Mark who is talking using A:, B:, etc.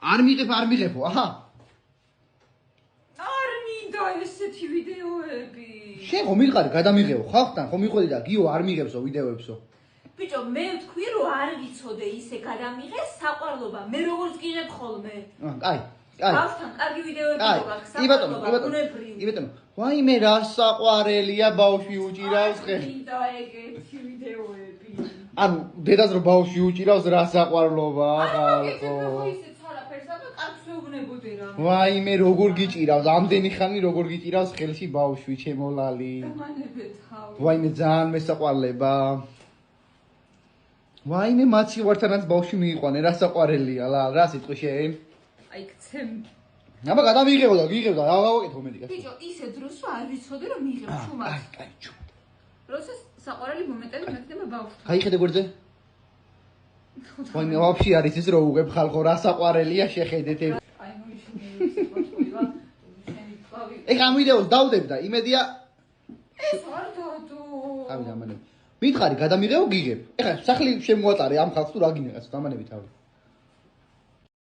A: არ მიღებო, აჰა.
B: არ მინდა ესეთი ვიდეოები.
A: შენ ხომ მიყარი გადამიღეო, ხალხთან ხომ მიყვედი და გიო არ მიღებსო ვიდეოებსო.
B: ბიჭო, მე ვთქვი რომ არ ვიცოდე ისე გადამიღეს საყვარლობა. მე როგორც გიღებ ხოლმე.
A: აი.
B: ბავშვთან კარგი ვიდეოები გქონდა, საყვარლობა, უნებრივი.
A: იბატონო, ვაიმე რა საყვარელია ბავშვი უჭირავს ხელი.
B: მინდა ეგეთი ვიდეოები.
A: ანუ დედას რო ბავშვი უჭირავს რა საყვარლობა
B: ხალხო.
A: ვაიმე როგორ გიჭირავს, ამდენი ხანი როგორ გიჭირავს ხელში ბავშვი ჩემოლალი. ვაიმე ძალიან მესაყვარლება. ვაიმე მაცი ვართანაც ბავშვი მიიყვანე, რა საყვარელია, რა სიტყვი შენ?
B: აი გცემ.
A: აბა გადამიღებო და გიღებდა, რა გავაკეთო მე დიგას.
B: ბიჭო, ისე დროს რომ არ ვიცოდე რომ მიღებ ჩუმად.
A: აი, ჩუმად.
B: როცა საყვარელი მომენტები მექნება ბავშვთან.
A: აი ხედე გვერდზე. ვაიმე ვაფშე არის ის რო უღებ ხალხო რა საყვარელია შეხედეთ.
B: აი მოიშინე.
A: ეხა ამ ვიდეოს დავდებ და იმედია
B: ეს არ დადო.
A: თავი დამანები. მითხარი გადამიღეო გიგებ. ეხა სახლი შემოატარე ამ ხალხს თუ რა გინეღაც დამანები თავი.